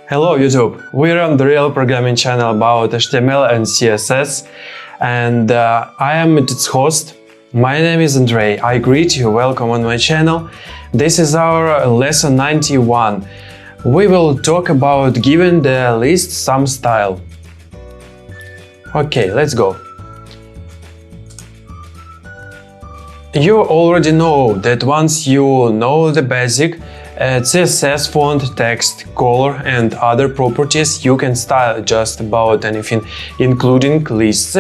Hello YouTube! We're on the real programming channel about HTML and CSS, and I am its host. My name is Andrei. I greet you. Welcome on my channel. This is our lesson 91. We will talk about giving the list some style. Okay, let's go. You already know that once you know the basic CSS font, text, color and other properties, you can style just about anything, including lists.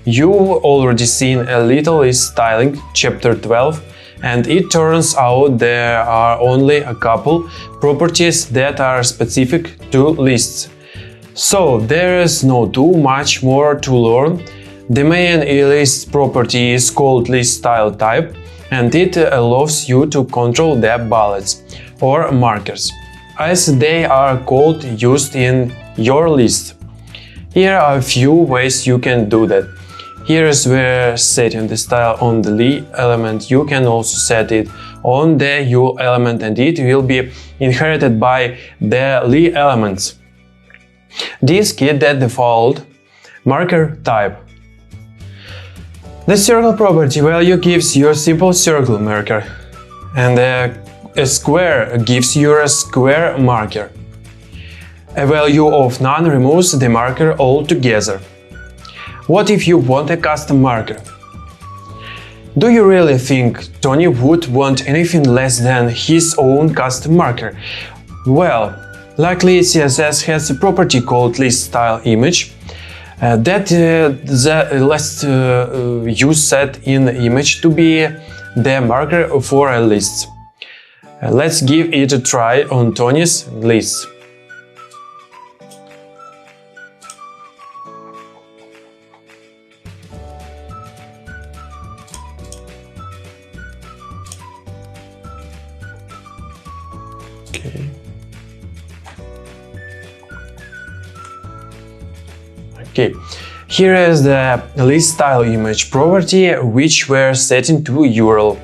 You've already seen a little list styling, chapter 12, and it turns out there are only a couple properties that are specific to lists. So there is no too much more to learn. The main list property is called list style type, and it allows you to control the bullets or markers, as they are called, used in your list. Here are a few ways you can do that. Here is where setting the style on the li element. You can also set it on the u element, and it will be inherited by the li elements. This get the default marker type. The circle property value gives you a simple circle marker, and a square gives you a square marker. A value of none removes the marker altogether. What if you want a custom marker? Do you really think Tony would want anything less than his own custom marker? Well, luckily CSS has a property called list style image that the last you set in the image to be the marker for a list. Let's give it a try on Tony's list. Okay, here is the list style image property which we're setting to URL.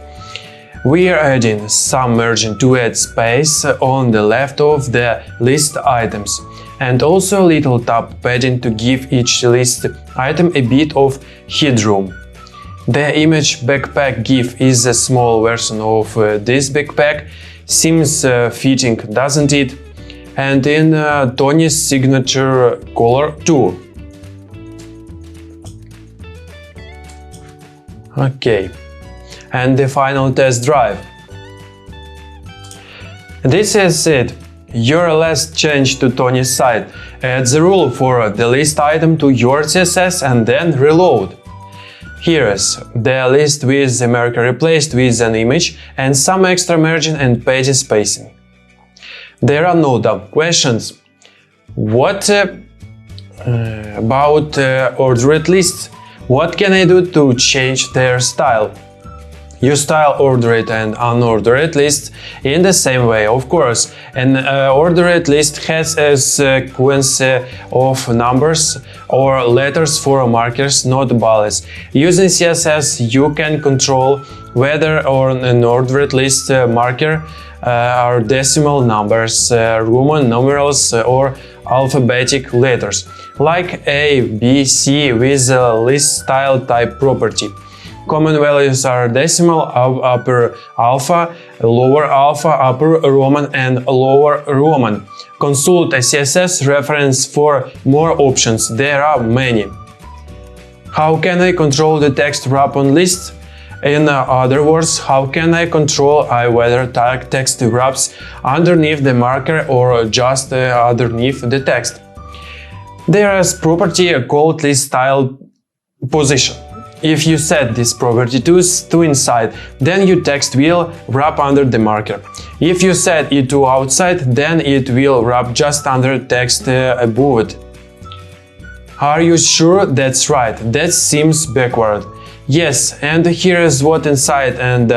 We are adding some margin to add space on the left of the list items, and also a little tab padding to give each list item a bit of headroom. The image backpack GIF is a small version of this backpack. Seems fitting, doesn't it? And in Tony's signature color too. Okay, and the final test drive. This is it. Your last change to Tony's site. Add the rule for the list item to your CSS and then reload. Here is the list with the marker replaced with an image and some extra margin and padding spacing. There are no dumb questions. What about ordered lists? What can I do to change their style? You style ordered and unordered lists in the same way, of course. An ordered list has a sequence of numbers or letters for markers, not bullets. Using CSS, you can control whether an ordered list marker are decimal numbers, Roman numerals or alphabetic letters, like A, B, C with a list style type property. Common values are decimal, upper alpha, lower alpha, upper Roman and lower Roman. Consult a CSS reference for more options. There are many. How can I control the text wrap on lists? In other words, how can I control whether text wraps underneath the marker or just underneath the text? There is property called list style position. If you set this property to inside, then your text will wrap under the marker. If you set it to outside, then it will wrap just under text above it. Are you sure that's right? That seems backward. Yes, and here is what inside and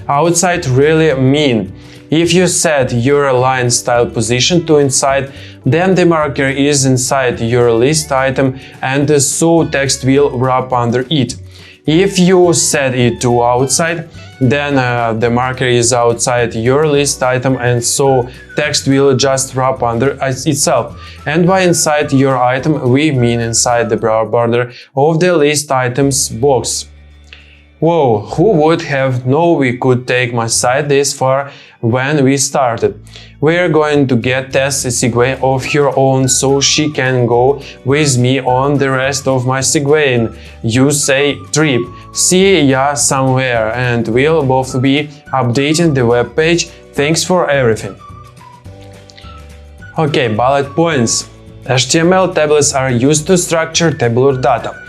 outside really mean. If you set your line style position to inside, then the marker is inside your list item and so text will wrap under it. If you set it to outside, then the marker is outside your list item, and so text will just wrap under itself. And by inside your item, we mean inside the border of the list items box. Whoa, who would have known we could take my site this far when we started? We're going to get Tess a segue of her own so she can go with me on the rest of my segwaying, you say, trip. See ya somewhere, and we'll both be updating the web page. Thanks for everything. Okay, bullet points. HTML tables are used to structure tabular data.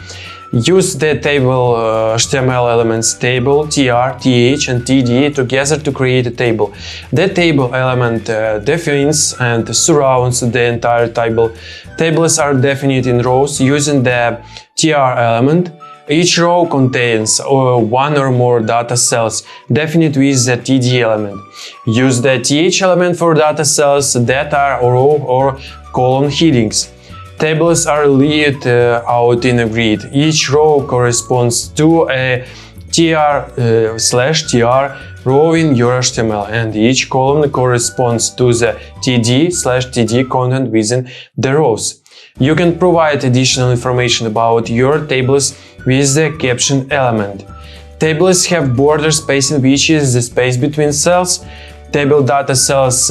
Use the table HTML elements table, tr, th, and td together to create a table. The table element defines and surrounds the entire table. Tables are defined in rows using the tr element. Each row contains one or more data cells defined with the td element. Use the th element for data cells that are row or column headings. Tables are laid out in a grid. Each row corresponds to a tr/tr row in your HTML, and each column corresponds to the td/td content within the rows. You can provide additional information about your tables with the caption element. Tables have border spacing, which is the space between cells. Table data cells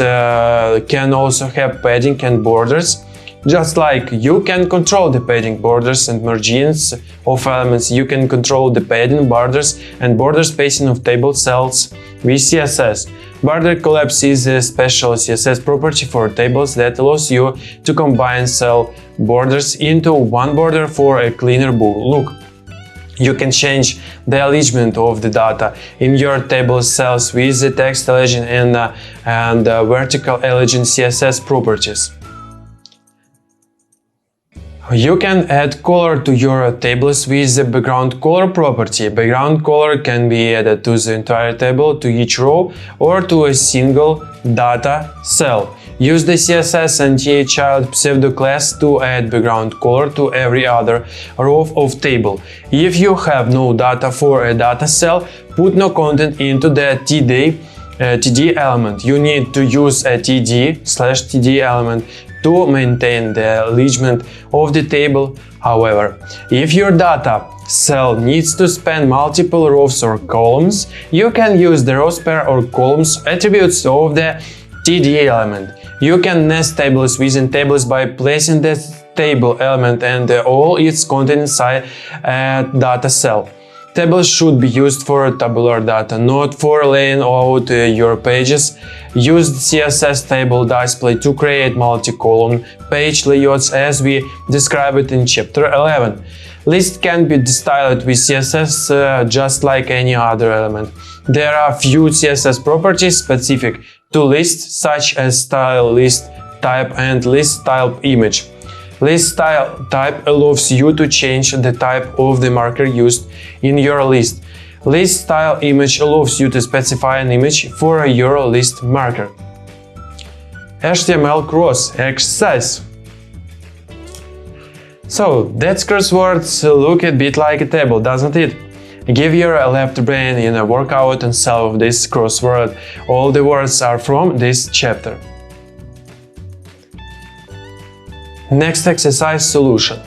can also have padding and borders. Just like you can control the padding, borders, and margins of elements, you can control the padding, borders, and border spacing of table cells with CSS. Border collapse is a special CSS property for tables that allows you to combine cell borders into one border for a cleaner look. You can change the alignment of the data in your table cells with the text alignment and vertical alignment CSS properties. You can add color to your tables with the background color property. Background color can be added to the entire table, to each row, or to a single data cell. Use the CSS and child pseudo class to add background color to every other row of table. If you have no data for a data cell, put no content into the TD element. You need to use a TD/TD element to maintain the alignment of the table. However, if your data cell needs to span multiple rows or columns, you can use the rows pair or columns attributes of the TD element. You can nest tables within tables by placing the table element and all its content inside a data cell. Tables should be used for tabular data, not for laying out your pages. Use the CSS table display to create multi-column page layouts as we described in chapter 11. List can be styled with CSS just like any other element. There are few CSS properties specific to lists, such as style list type and list style image. List style type allows you to change the type of the marker used in your list. List style image allows you to specify an image for your list marker. HTML cross exercise. So that's crosswords look a bit like a table, doesn't it? Give your left brain in a workout and solve this crossword. All the words are from this chapter. Next exercise solution.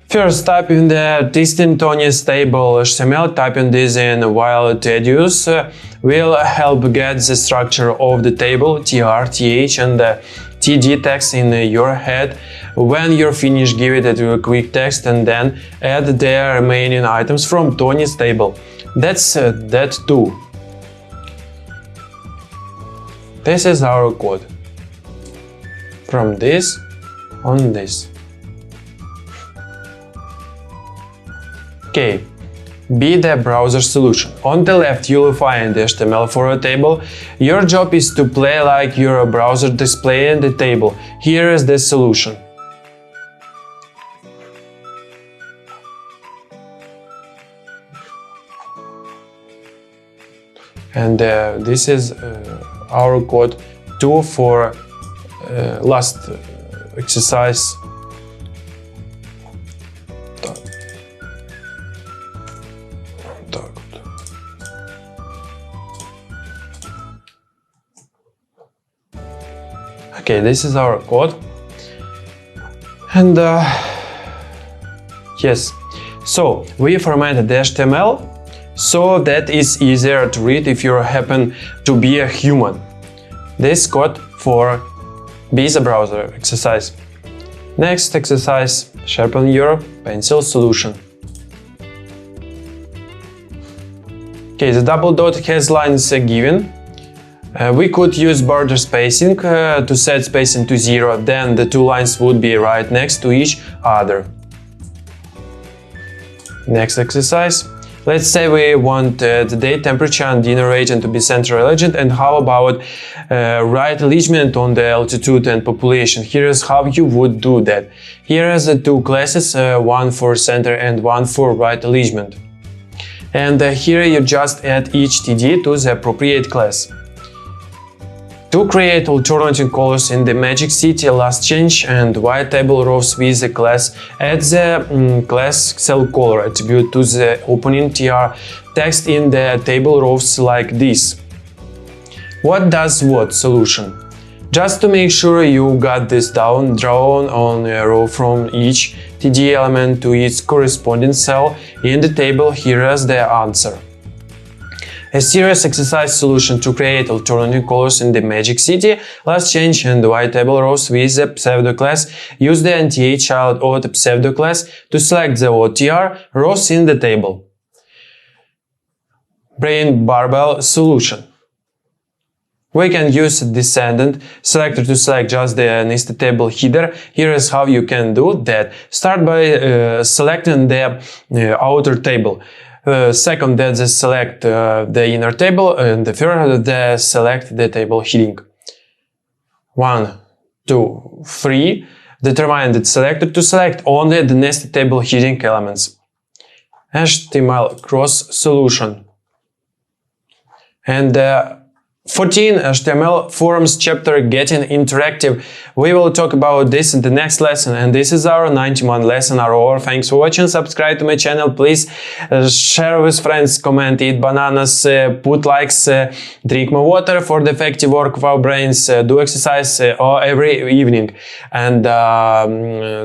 First, type in the Tistintonius table HTML. Typing this in while tedious will help get the structure of the table, tr, th, and the td text in your head. When you're finished, give it a quick text and then add the remaining items from Tony's table. That's that too. This is our code. From this on this. Okay, be the browser solution. On the left you'll find HTML for a table. Your job is to play like your browser displaying the table. Here is the solution. And this is our code 2 for last exercise. Okay, this is our code. And yes, so we formatted the HTML so that is easier to read if you happen to be a human. This code for be the browser exercise. Next exercise, sharpen your pencil solution. Okay, the double dot has lines given. We could use border spacing to set spacing to 0, then the two lines would be right next to each other. Next exercise. Let's say we want the date, temperature and dinner region to be central legend, and how about right alignment on the altitude and population. Here is how you would do that. Here are the two classes, one for center and one for right alignment. And here you just add each TD to the appropriate class. To create alternating colors in the Magic City, last change and white table rows with the class, add the class cell color attribute to the opening tr text in the table rows like this. What does what solution? Just to make sure you got this down, draw on a row from each TD element to its corresponding cell in the table. Here is the answer. A serious exercise solution to create alternating colors in the Magic City, last change and white table rows with the pseudo class. Use the nth child of the pseudo class to select the OTR rows in the table. Brain barbell solution. We can use a descendant selector to select just the nested table header. Here is how you can do that. Start by selecting the outer table. Second, that's select the inner table, and the third, select the table heading. 1, 2, 3. Determine the selector to select only the nested table heading elements. HTML cross solution. And 14, HTML forums chapter getting interactive. We will talk about this in the next lesson, and this is our 91 lesson are over. Thanks for watching. Subscribe to my channel, please. Share with friends, comment, eat bananas, put likes, drink more water for the effective work of our brains, do exercise every evening, and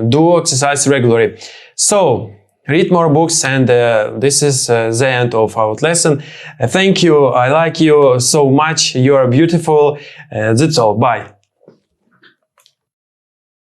do exercise regularly. So read more books, and this is the end of our lesson. Thank you, I like you so much, you are beautiful. That's all, bye.